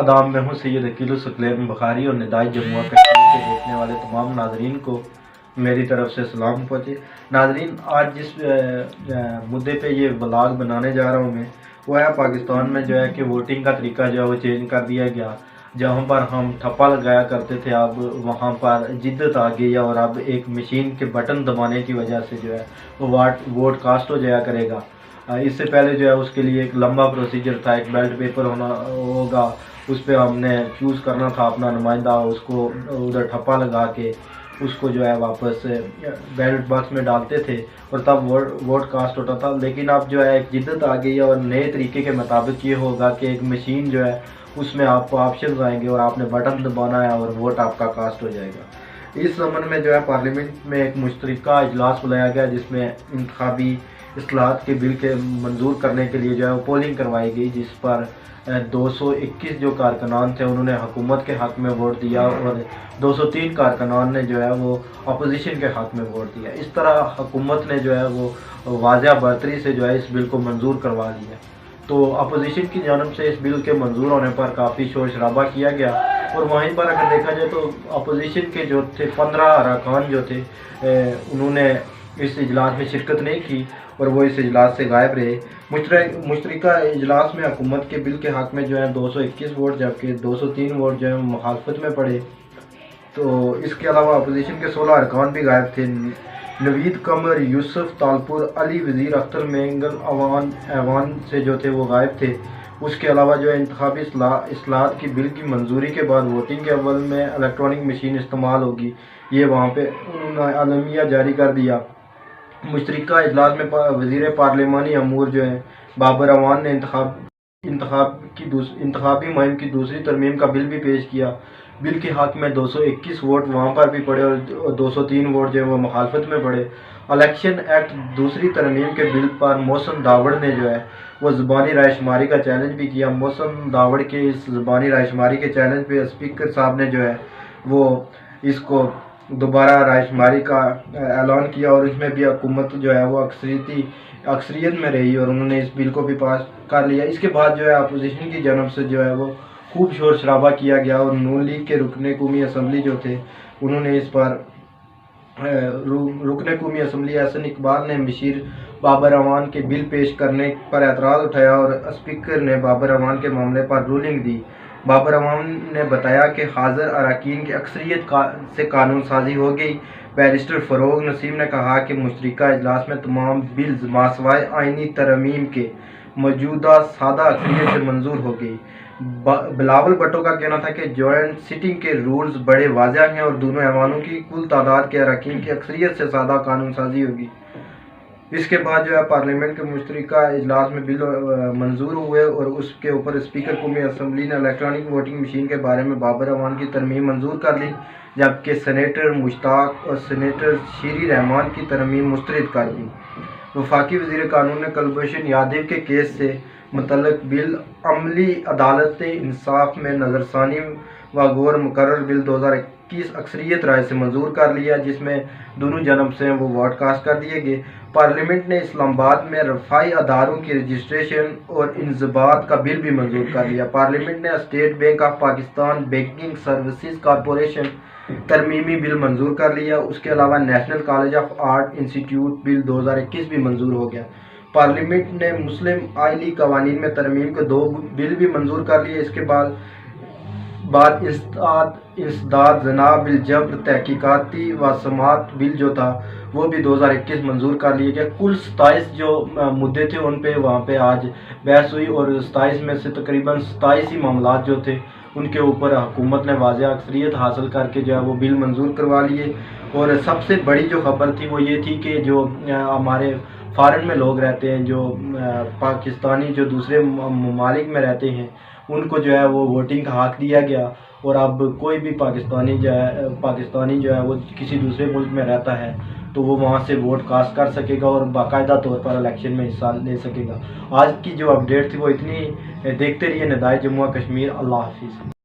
आदाब, मैं हूँ सैयद अकील सुकलेम बुखारी और निदाई जम्मू कश्मीर के देखने वाले तमाम नाजरीन को मेरी तरफ से सलाम पहुँचे। नाजरीन, आज जिस मुद्दे पे ये व्लॉग बनाने जा रहा हूँ मैं, वो है पाकिस्तान में जो है कि वोटिंग का तरीका जो है वो चेंज कर दिया गया। जहाँ पर हम ठप्पा लगाया करते थे, अब वहाँ पर जिद्दत आ गई और अब एक मशीन के बटन दबाने की वजह से जो है वो वोट कास्ट हो जाया करेगा। इससे पहले जो है उसके लिए एक लंबा प्रोसीजर था, एक बैलेट पेपर होना होगा, उस पर हमने चूज़ करना था अपना नुमाइंदा, उसको उधर ठप्पा लगा के उसको जो है वापस बैलेट बॉक्स में डालते थे और तब वोट कास्ट होता था। लेकिन अब जो है एक जिद्दत आ गई है और नए तरीके के मुताबिक ये होगा कि एक मशीन जो है उसमें आपको ऑप्शन आएंगे और आपने बटन दबाना है और वोट आपका कास्ट हो जाएगा। इस संबंध में जो है पार्लियामेंट में एक मुश्तरका इजलास बुलाया गया, जिसमें इंतखाबी इस्लाहत के बिल के मंजूर करने के लिए जो है वो पोलिंग करवाई गई, जिस पर 221 जो कारकुनान थे उन्होंने हुकूमत के हक़ में वोट दिया और 203 कारकुनान ने जो है वो अपोजिशन के हक़ में वोट दिया। इस तरह हुकूमत ने जो है वो वाज़ह बरतरी से जो है इस बिल को मंजूर करवा लिया। तो अपोजिशन की जानब से इस बिल के मंजूर होने पर काफ़ी शोर शराबा किया गया और वहीं पर अगर देखा जाए तो अपोजिशन के जो थे 15 अरकान जो थे उन्होंने इस इजलास में शिरकत नहीं की और वो इस इजलास से गायब रहे। मुश्तरका इजलास में हुकूमत के बिल के हक़ में जो है 221 वोट, जबकि 203 वोट जो है मुखालफत में पड़े। तो इसके अलावा अपोजिशन के 16 अरकान भी गायब थे। नवीद कमर, यूसुफ तालपुर, अली वज़ीर अख्तर मेंगल ऐवान से जो थे वो गायब थे। उसके अलावा जो है इंतखाबी इस्लाहत की बिल की मंजूरी के बाद वोटिंग के अव्वल में इलेक्ट्रॉनिक मशीन इस्तेमाल होगी, ये वहाँ पे उन्होंने अलमिया जारी कर दिया। मुश्तरका इजलास में वज़ीर पार्लिमानी अमूर जो है बाबर अवान ने इंतखाबी मुहिम की दूसरी तरमीम का बिल भी पेश किया। बिल के हक़ में 221 वोट वहाँ पर भी पड़े और 203 वोट जो है वो मुखालफत में पड़े। इलेक्शन एक्ट दूसरी तरमीम के बिल पर मोहसिन दावड़ ने जो है वो ज़ुबानी रायशुमारी का चैलेंज भी किया। मोहसिन दावड़ के इस ज़ुबानी रायशुमारी के चैलेंज पे स्पीकर साहब ने जो है वो इसको दोबारा रायशुमारी का ऐलान किया और इसमें भी हुकूमत जो है वो अक्सरियत में रही और उन्होंने इस बिल को भी पास कर लिया। इसके बाद जो है अपोजिशन की जानब से जो है वो खूब शोर शराबा किया गया और नून लीग के रुकने कौमी असम्बली जो थे उन्होंने इस पर रुकने कौमी असम्बली एहसन इकबाल ने मशीर बाबर अवान के बिल पेश करने पर एतराज़ उठाया और स्पीकर ने बाबर अवान के मामले पर रूलिंग दी। बाबर अवान ने बताया कि हाज़िर अरकान की अक्सरियत से कानून साजी हो गई। बैरिस्टर फ़रोग़ नसीम ने कहा कि मुश्तरका इजलास में तमाम बिल्स मासवाए आइनी तरमीम के मौजूदा सादा अक्सरियत से मंजूर हो गई। बिलावल भुट्टो का कहना था कि जॉइंट सिटिंग के रूल्स बड़े वाज़ेह हैं और दोनों ऐवानों की कुल तादाद के अरकान की अक्सरियत से सादा कानून साजी होगी। इसके बाद जो है पार्लियामेंट के मुश्तरका इजलास में बिल मंजूर हुए और उसके ऊपर स्पीकर कौमी असम्बली ने इलेक्ट्रॉनिक वोटिंग मशीन के बारे में बाबर अवान की तरमीम मंजूर कर ली, जबकि सेनेटर मुश्ताक और सेनेटर शीरी रहमान की तरमीम मुस्तरद कर दी। वफाकी वज़ीर कानून ने कुलभूषण यादव के केस से मुतल्लिक़ बिल अमली अदालत इंसाफ में नज़रसानी व गौर मुकर्रर बिल 2021 अक्सरियत राय से मंजूर कर लिया, जिसमें दोनों जानब से वो वोट कास्ट कर दिए गए। पार्लियामेंट ने इस्लामाबाद में रफ़ाई अदारों की रजिस्ट्रेशन और इंज़बात का बिल भी मंजूर कर लिया। पार्लियामेंट ने State Bank of Pakistan banking services corporation तरमीमी बिल मंजूर कर लिया। उसके अलावा National College of Art Institute bill 2021 भी मंजूर हो गया। पार्लियामेंट ने मुस्लिम आइली कवानीन में तरमीम के 2 बिल भी मंजूर कर लिए। इसके बाद इंसदाद जना बिल जब्र तहकीकाती व समात बिल जो था वो भी 2021 मंजूर कर लिए गए। कुल 27 जो मुद्दे थे उन पे वहाँ पे आज बहस हुई और 27 में से तकरीबन 27 ही मामलात जो थे उनके ऊपर हुकूमत ने वाज़ेह अक्सरियत हासिल करके जो है वो बिल मंजूर करवा लिए। और सबसे बड़ी जो खबर थी वो ये थी कि जो हमारे फ़ॉरेन में लोग रहते हैं, जो पाकिस्तानी जो दूसरे ममालिक में रहते हैं, उनको जो है वो वोटिंग का हक़ दिया गया और अब कोई भी पाकिस्तानी जो है वो किसी दूसरे मुल्क में रहता है तो वो वहाँ से वोट कास्ट कर सकेगा और बाकायदा तौर पर इलेक्शन में हिस्सा ले सकेगा। आज की जो अपडेट थी वो इतनी। देखते रहिए निदाई जम्मू कश्मीर। अल्लाह हाफिज़।